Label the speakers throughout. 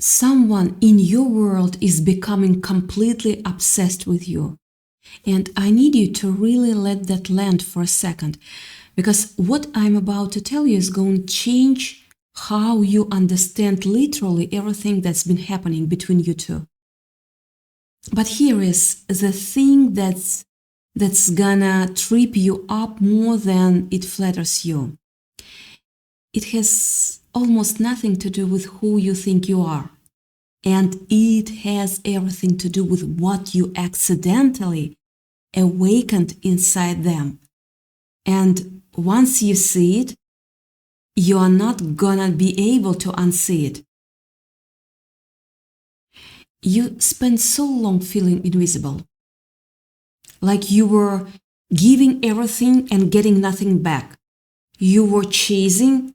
Speaker 1: someone in your world is becoming completely obsessed with you. And I need you to really let that land for a second, because what I'm about to tell you is going to change how you understand literally everything that's been happening between you two. But here is the thing that's gonna trip you up more than it flatters you. It has almost nothing to do with who you think you are. And it has everything to do with what you accidentally awakened inside them. And once you see it, you are not gonna be able to unsee it. You spent so long feeling invisible, like you were giving everything and getting nothing back. You were chasing,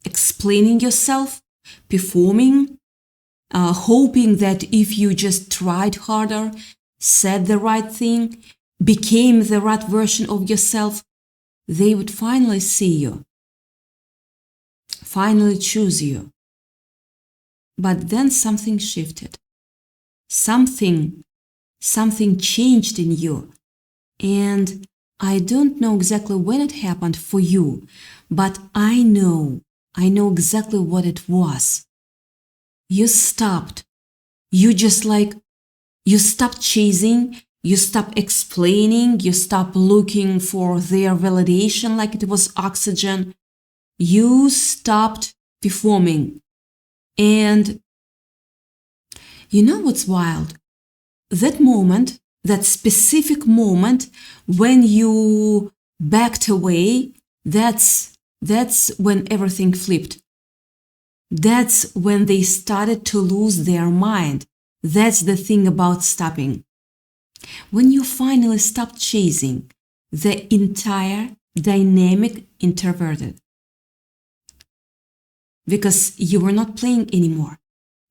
Speaker 1: explaining yourself, performing, hoping that if you just tried harder, said the right thing, became the right version of yourself, they would finally see you, finally choose you. But then something shifted. Something changed in you. And I don't know exactly when it happened for you, but I know exactly what it was. You stopped. You stopped chasing, you stopped explaining, you stopped looking for their validation like it was oxygen. You stopped performing. And you know what's wild? That moment, that specific moment when you backed away, that's when everything flipped. That's when they started to lose their mind. That's the thing about stopping. When you finally stopped chasing, the entire dynamic inverted. Because you were not playing anymore.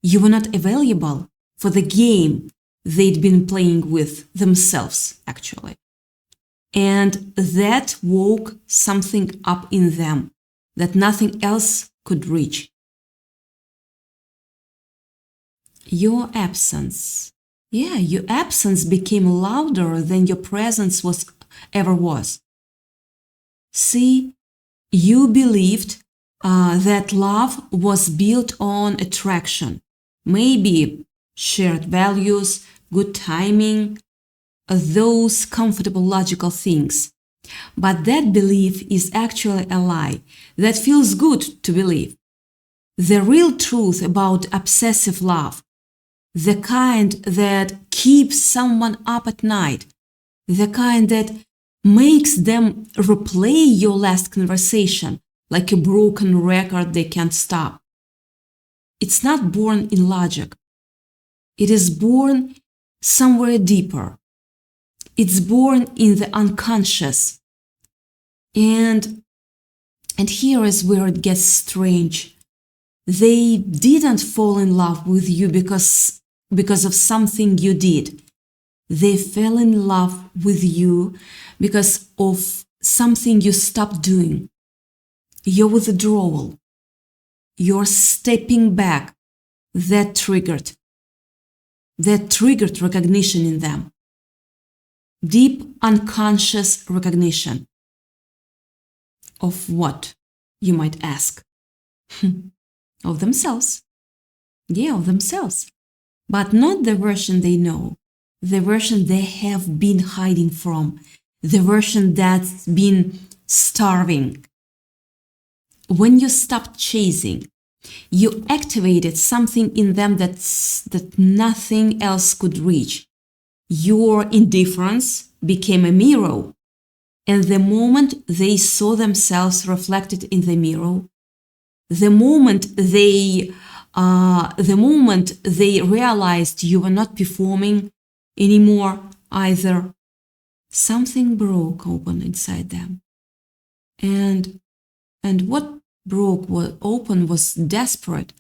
Speaker 1: You were not available for the game they'd been playing with themselves, actually. And that woke something up in them that nothing else could reach. Your absence became louder than your presence ever was. See, you believed that love was built on attraction, maybe shared values, good timing, those comfortable logical things. But that belief is actually a lie. That feels good to believe. The real truth about obsessive love, the kind that keeps someone up at night, the kind that makes them replay your last conversation like a broken record they can't stop. It's not born in logic. It is born somewhere deeper. It's born in the unconscious. And here is where it gets strange. They didn't fall in love with you because of something you did. They fell in love with you because of something you stopped doing. Your withdrawal, your stepping back, that triggered recognition in them. Deep unconscious recognition. Of what, you might ask? Of themselves. Yeah, of themselves. But not the version they know, the version they have been hiding from, the version that's been starving. When you stopped chasing, you activated something in them that nothing else could reach. Your indifference became a mirror. And the moment they saw themselves reflected in the mirror, the moment they realized you were not performing anymore either, something broke open inside them. And what broke open was desperate.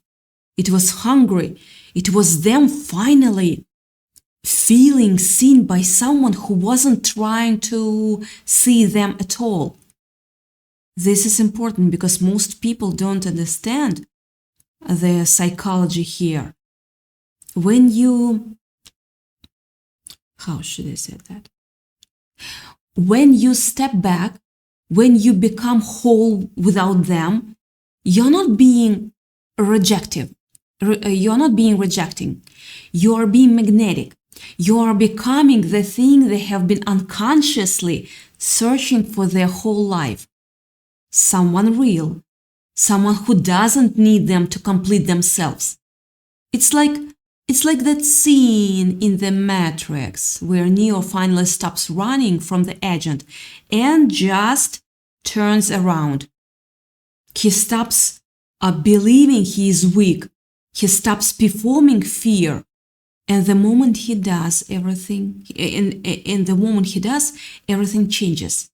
Speaker 1: It was hungry. It was them finally feeling seen by someone who wasn't trying to see them at all. This is important because most people don't understand the psychology here. When you, how should I say that? When you step back, when you become whole without them, you're not being rejective. You're not being rejecting. You're being magnetic. You're becoming the thing they have been unconsciously searching for their whole life. Someone real. Someone who doesn't need them to complete themselves. It's like that scene in The Matrix where Neo finally stops running from the agent and just turns around. He stops believing he is weak. He stops performing fear. And the moment he does, everything changes.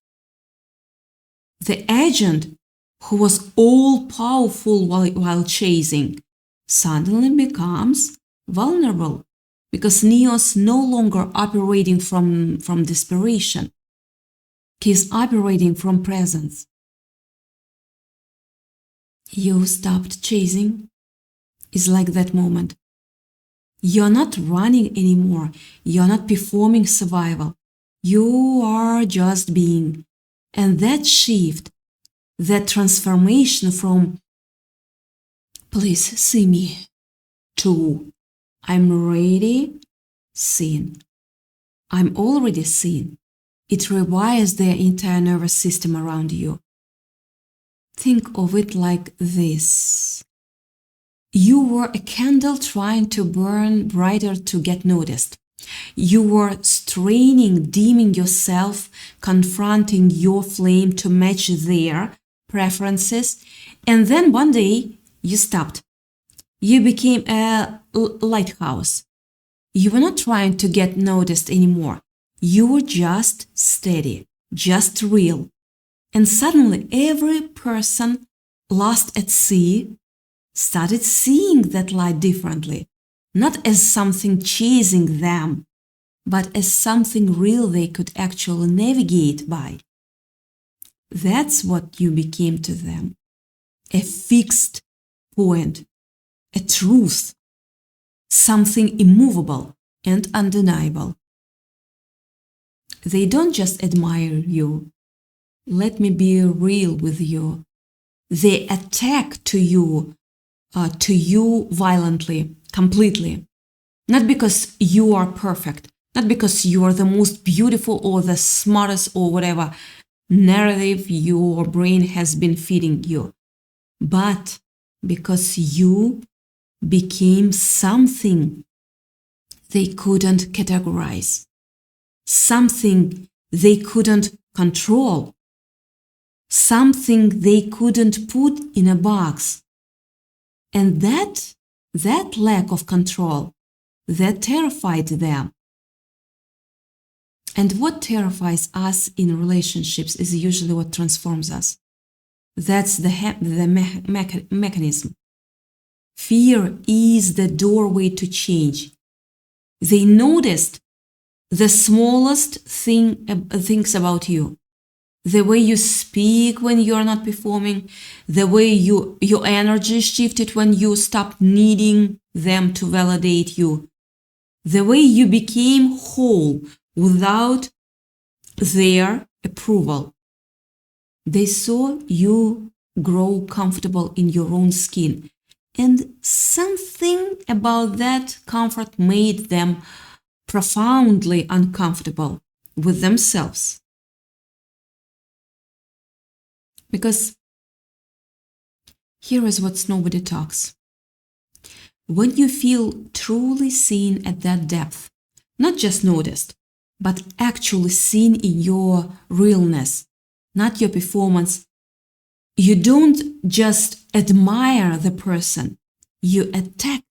Speaker 1: The agent, who was all powerful while chasing, suddenly becomes vulnerable because Neo's no longer operating from desperation. He's operating from presence. You stopped chasing. It's like that moment. You're not running anymore. You're not performing survival. You are just being. And that shift, that transformation from please see me to I'm ready, seen. I'm already seen. It rewires the entire nervous system around you. Think of it like this. You were a candle trying to burn brighter to get noticed. You were straining, dimming yourself, confronting your flame to match their preferences, and then one day you stopped. You became a lighthouse. You were not trying to get noticed anymore. You were just steady, just real. And suddenly every person lost at sea started seeing that light differently, not as something chasing them, but as something real they could actually navigate by. That's what you became to them. A fixed point, a truth, something immovable and undeniable. They don't just admire you. Let me be real with you. They attack to you violently, completely. Not because you are perfect, not because you are the most beautiful or the smartest or whatever narrative your brain has been feeding you, but because you became something they couldn't categorize, something they couldn't control, something they couldn't put in a box. And that lack of control, that terrified them. And what terrifies us in relationships is usually what transforms us. That's the mechanism. Fear is the doorway to change. They noticed the smallest things about you. The way you speak when you are not performing, the way your energy shifted when you stopped needing them to validate you, the way you became whole without their approval. They saw you grow comfortable in your own skin, and something about that comfort made them profoundly uncomfortable with themselves. Because here is what nobody talks. When you feel truly seen at that depth, not just noticed, but actually seen in your realness, not your performance, you don't just admire the person, you attack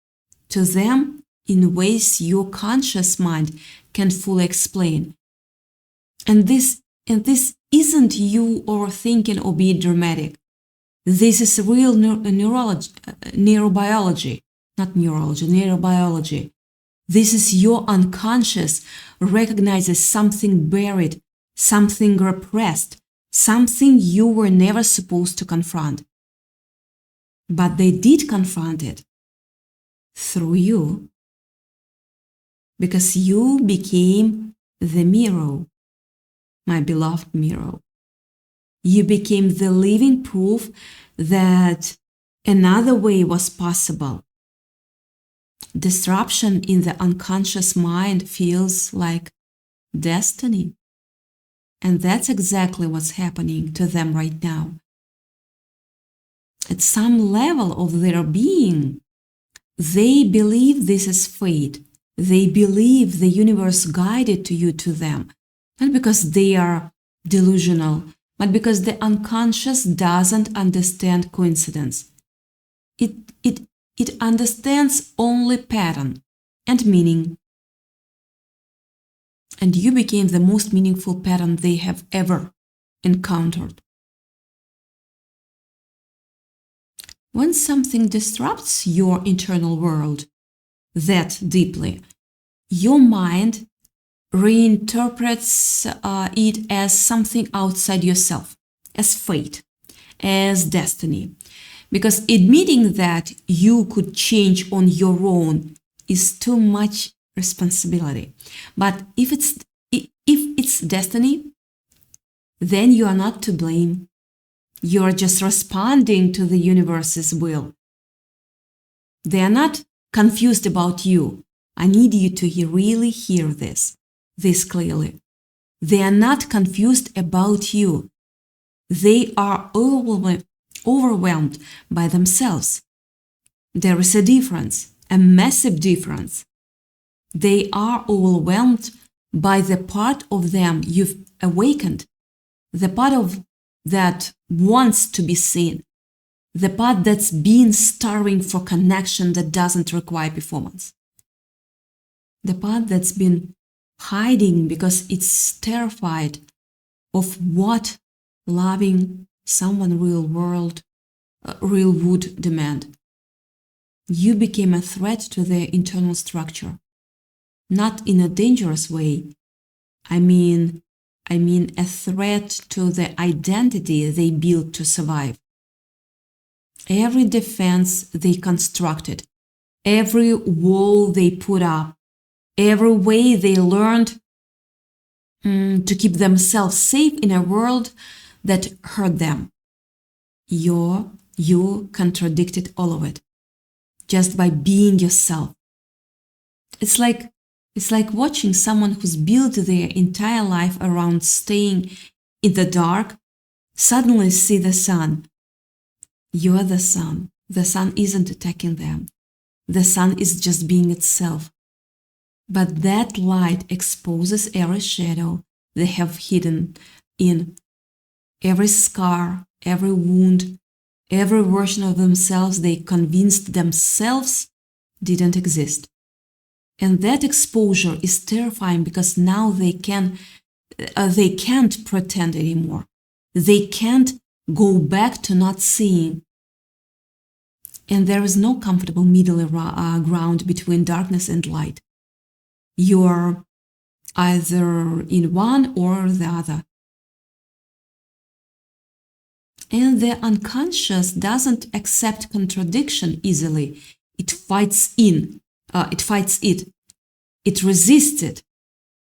Speaker 1: to them in ways your conscious mind can fully explain. And this isn't you overthinking or being dramatic. This is real neurobiology, not neurology, neurobiology. This is your unconscious recognizes something buried, something repressed, something you were never supposed to confront. But they did confront it through you, because you became the mirror, my beloved mirror. You became the living proof that another way was possible. Disruption in the unconscious mind feels like destiny. And that's exactly what's happening to them right now. At some level of their being, they believe this is fate. They believe the universe guided you to them, not because they are delusional, but because the unconscious doesn't understand coincidence. It understands only pattern and meaning. And you became the most meaningful pattern they have ever encountered. When something disrupts your internal world that deeply, your mind reinterprets it as something outside yourself, as fate, as destiny. Because admitting that you could change on your own is too much responsibility. But if it's destiny, then you are not to blame. You are just responding to the universe's will. They are not confused about you. I need you to really hear this clearly. They are not confused about you. They are overwhelmed by themselves. There is a difference, a massive difference. They are overwhelmed by the part of them you've awakened, the part of that wants to be seen, the part that's been starving for connection that doesn't require performance, the part that's been hiding because it's terrified of what loving someone real would demand. You became a threat to their internal structure, not in a dangerous way. I mean a threat to the identity they built to survive. Every defense they constructed, every wall they put up, every way they learned to keep themselves safe in a world that hurt them. You contradicted all of it just by being yourself. It's like watching someone who's built their entire life around staying in the dark suddenly see the sun. You're the sun. The sun isn't attacking them. The sun is just being itself. But that light exposes every shadow they have hidden in, every scar, every wound, every version of themselves they convinced themselves didn't exist. And that exposure is terrifying because now they can't pretend anymore. They can't go back to not seeing. And there is no comfortable middle ground between darkness and light. You're either in one or the other. And the unconscious doesn't accept contradiction easily. It fights it. It resists it,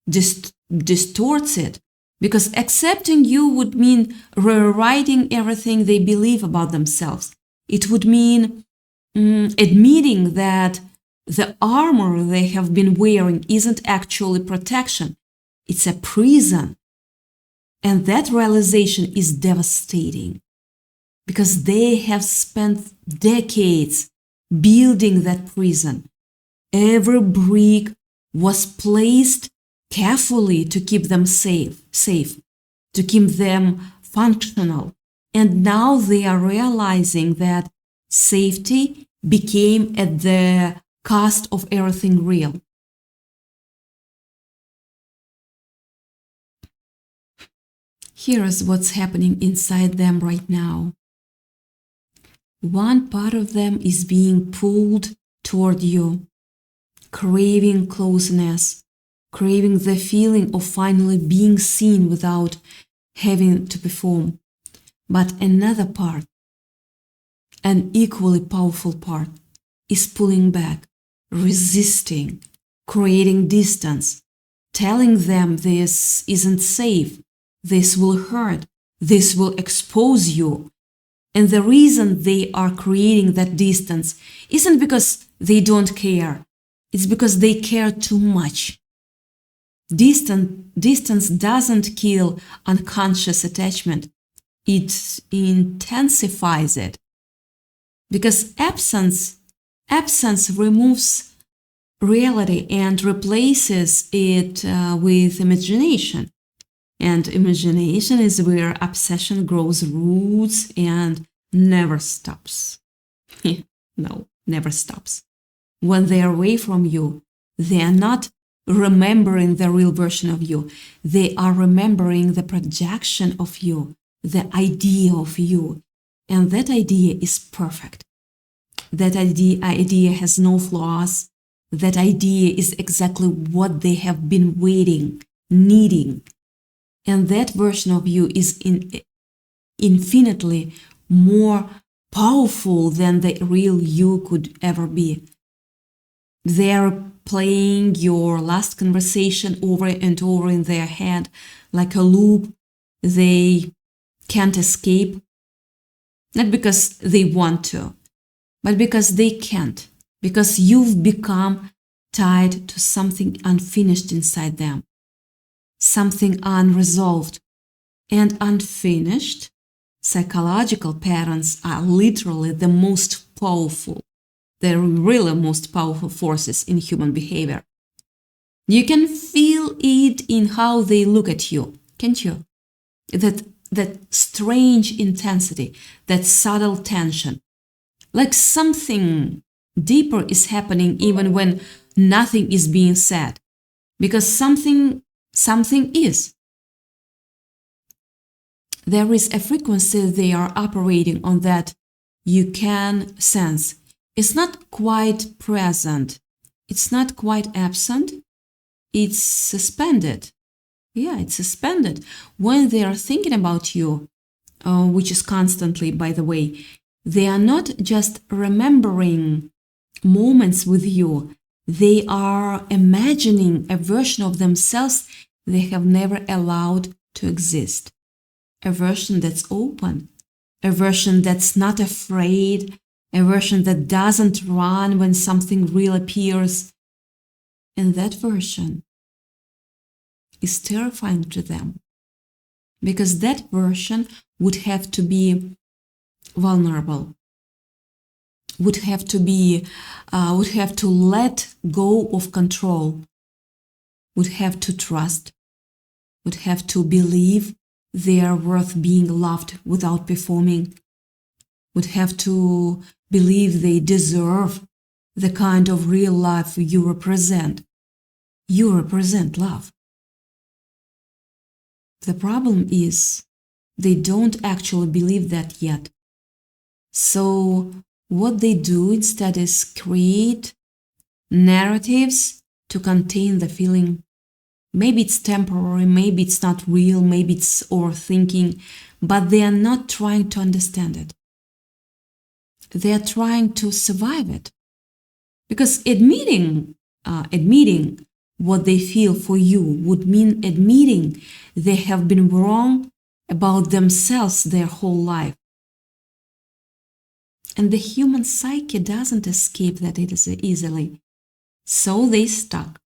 Speaker 1: distorts it, because accepting you would mean rewriting everything they believe about themselves. It would mean admitting that the armor they have been wearing isn't actually protection. It's a prison. And that realization is devastating because they have spent decades building that prison. Every brick was placed carefully to keep them safe, to keep them functional. And now they are realizing that safety became at the cost of everything real. Here is what's happening inside them right now. One part of them is being pulled toward you, craving closeness, craving the feeling of finally being seen without having to perform. But another part An equally powerful part is pulling back, resisting, creating distance, telling them this isn't safe, this will hurt, this will expose you. And the reason they are creating that distance isn't because they don't care, it's because they care too much. Distance doesn't kill unconscious attachment, it intensifies it. Because absence removes reality and replaces it with imagination. And imagination is where obsession grows roots and never stops. No, never stops. When they are away from you, they are not remembering the real version of you. They are remembering the projection of you, the idea of you. And that idea is perfect. That idea has no flaws. That idea is exactly what they have been waiting, needing. And that version of you is infinitely more powerful than the real you could ever be. They are playing your last conversation over and over in their head like a loop they can't escape. Not because they want to, but because they can't. Because you've become tied to something unfinished inside them. Something unresolved. And unfinished psychological patterns are literally the most powerful. They're really most powerful forces in human behavior. You can feel it in how they look at you, can't you? That strange intensity, that subtle tension. Like something deeper is happening even when nothing is being said. Because something is. There is a frequency they are operating on that you can sense. It's not quite present. It's not quite absent. It's suspended. Yeah, it's suspended. When they are thinking about you, which is constantly, by the way, they are not just remembering moments with you. They are imagining a version of themselves they have never allowed to exist. A version that's open. A version that's not afraid. A version that doesn't run when something real appears. And that version is terrifying to them. Because that version would have to be vulnerable. Would have to let go of control. Would have to trust. Would have to believe they are worth being loved without performing. Would have to believe they deserve the kind of real life you represent. You represent love. The problem is they don't actually believe that yet. So what they do instead is create narratives to contain the feeling. Maybe it's temporary, maybe it's not real, maybe it's overthinking, but they are not trying to understand it. They are trying to survive it. Because admitting what they feel for you would mean admitting they have been wrong about themselves their whole life. And the human psyche doesn't escape that easily. So they stuck,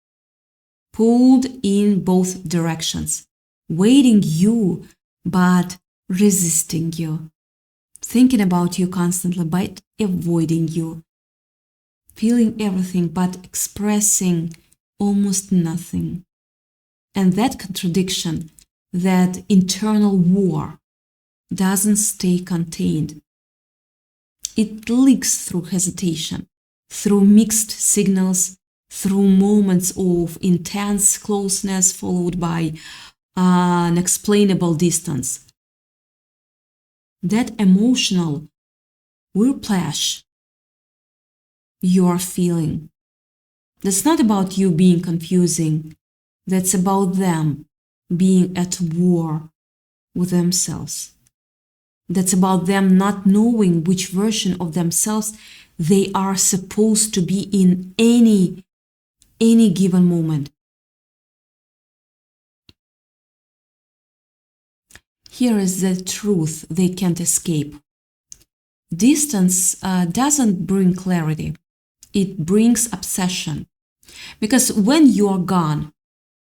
Speaker 1: pulled in both directions, waiting you but resisting you, thinking about you constantly but avoiding you, feeling everything but expressing almost nothing. And that contradiction, that internal war, doesn't stay contained. It leaks through hesitation, through mixed signals, through moments of intense closeness followed by unexplainable distance. That emotional whiplash you are feeling, that's not about you being confusing. That's about them being at war with themselves. That's about them not knowing which version of themselves they are supposed to be in any given moment. Here is the truth they can't escape. Distance doesn't bring clarity. It brings obsession. Because when you are gone,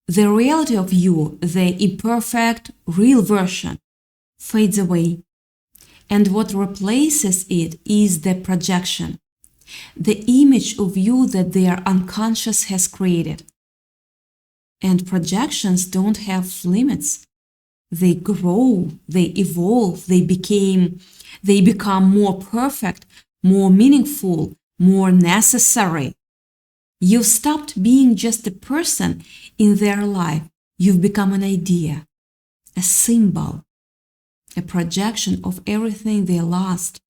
Speaker 1: the reality of you, the imperfect, real version, fades away. And what replaces it is the projection, the image of you that their unconscious has created. And projections don't have limits. They grow, they evolve, they become more perfect, more meaningful, more necessary. You've stopped being just a person in their life. You've become an idea, a symbol, a projection of everything they lost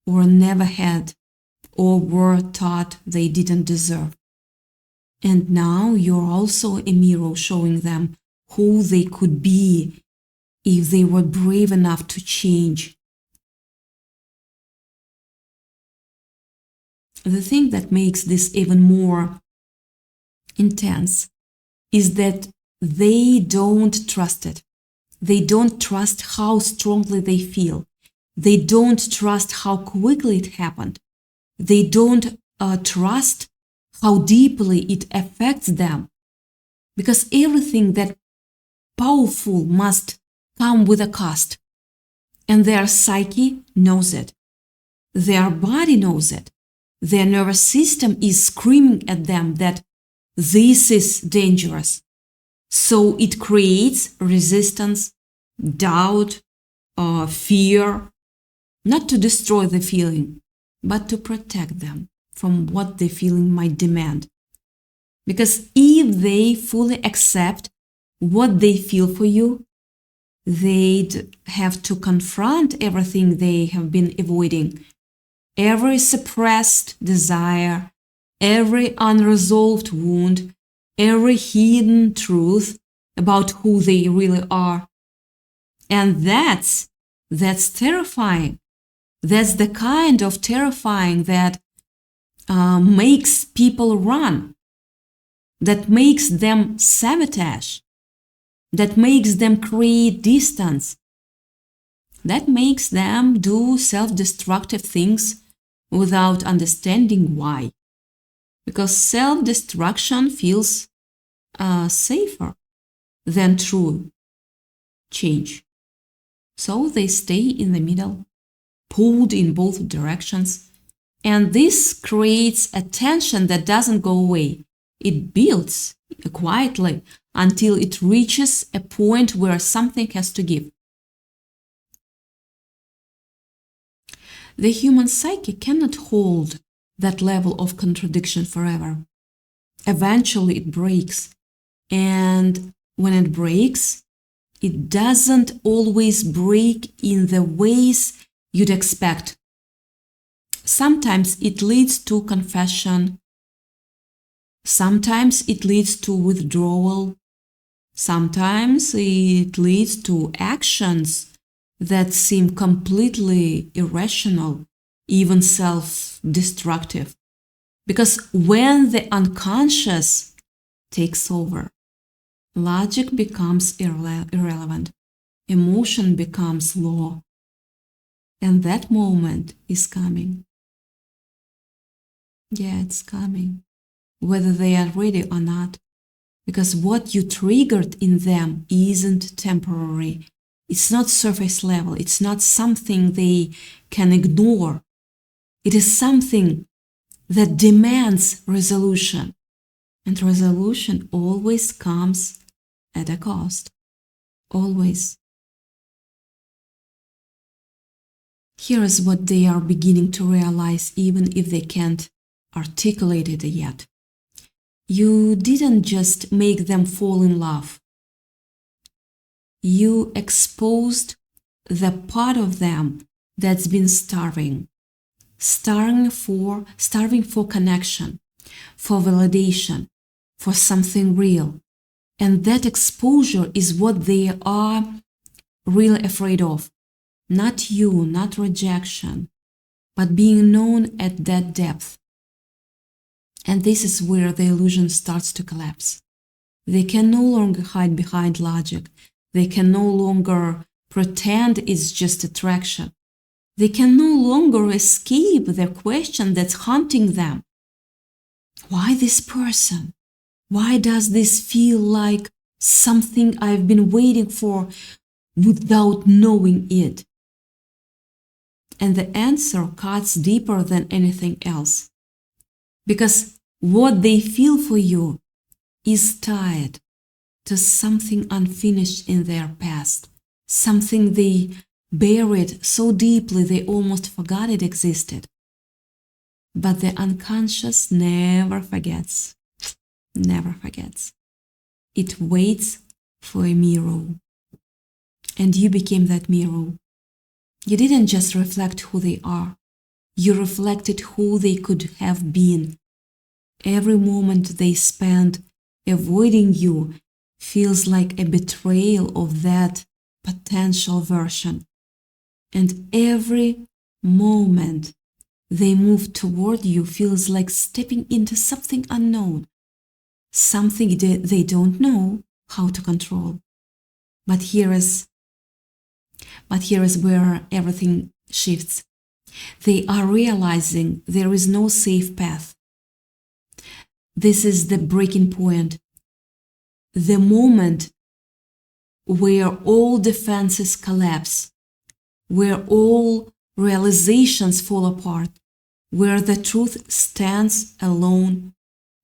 Speaker 1: or never had or were taught they didn't deserve. And now you're also a mirror showing them who they could be if they were brave enough to change. The thing that makes this even more intense is that they don't trust it. They don't trust how strongly they feel. They don't trust how quickly it happened. They don't trust how deeply it affects them. Because everything that powerful must come with a cost. And their psyche knows it. Their body knows it. Their nervous system is screaming at them that this is dangerous. So it creates resistance, doubt, fear, not to destroy the feeling, but to protect them from what the feeling might demand. Because if they fully accept what they feel for you, they'd have to confront everything they have been avoiding, every suppressed desire, every unresolved wound, every hidden truth about who they really are. And that's terrifying. That's the kind of terrifying that makes people run, that makes them sabotage, that makes them create distance, that makes them do self-destructive things without understanding why. Because self-destruction feels safer than true change. So they stay in the middle, pulled in both directions, and this creates a tension that doesn't go away. It builds quietly until it reaches a point where something has to give. The human psyche cannot hold that level of contradiction forever. Eventually it breaks, and when it breaks, it doesn't always break in the ways you'd expect. Sometimes it leads to confession. Sometimes it leads to withdrawal. Sometimes it leads to actions that seem completely irrational, even self-destructive. Because when the unconscious takes over, logic becomes irrelevant, emotion becomes law, and that moment is coming. Yeah, it's coming, whether they are ready or not, because what you triggered in them isn't temporary. It's not surface level. It's not something they can ignore. It is something that demands resolution. And resolution always comes at a cost. Always. Here is what they are beginning to realize, even if they can't articulate it yet. You didn't just make them fall in love. You exposed the part of them that's been starving for connection, for validation, for something real. And that exposure is what they are really afraid of. Not you, not rejection, but being known at that depth. And this is where the illusion starts to collapse. They can no longer hide behind logic. They can no longer pretend it's just attraction. They can no longer escape the question that's haunting them. Why this person? Why does this feel like something I've been waiting for without knowing it? And the answer cuts deeper than anything else. Because what they feel for you is tied to something unfinished in their past, something they buried so deeply they almost forgot it existed. But the unconscious never forgets. Never forgets. It waits for a mirror. And you became that mirror. You didn't just reflect who they are. You reflected who they could have been. Every moment they spend avoiding you feels like a betrayal of that potential version. And every moment they move toward you feels like stepping into something unknown, something they don't know how to control. But here is where everything shifts. They are realizing there is no safe path. This is the breaking point, the moment where all defenses collapse, where all realizations fall apart, where the truth stands alone,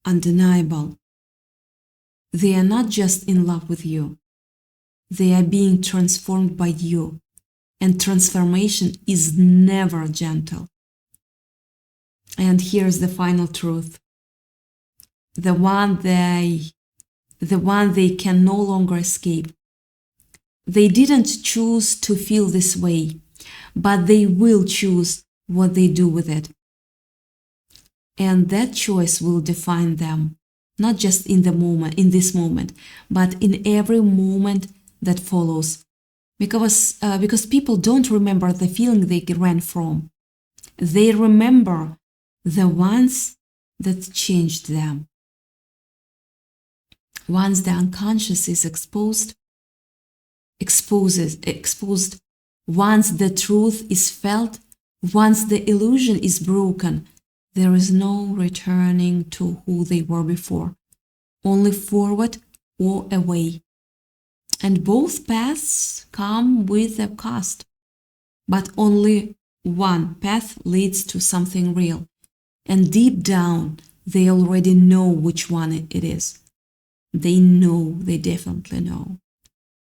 Speaker 1: undeniable. They are not just in love with you. They are being transformed by you. And transformation is never gentle. And here's the final truth. The one they can no longer escape. They didn't choose to feel this way, but they will choose what they do with it. And that choice will define them, not just in this moment, but in every moment that follows. Because people don't remember the feeling they ran from. They remember the ones that changed them. Once the unconscious is exposed, once the truth is felt, once the illusion is broken, there is no returning to who they were before, only forward or away. And both paths come with a cost, but only one path leads to something real. And deep down, they already know which one it is. They know, they definitely know.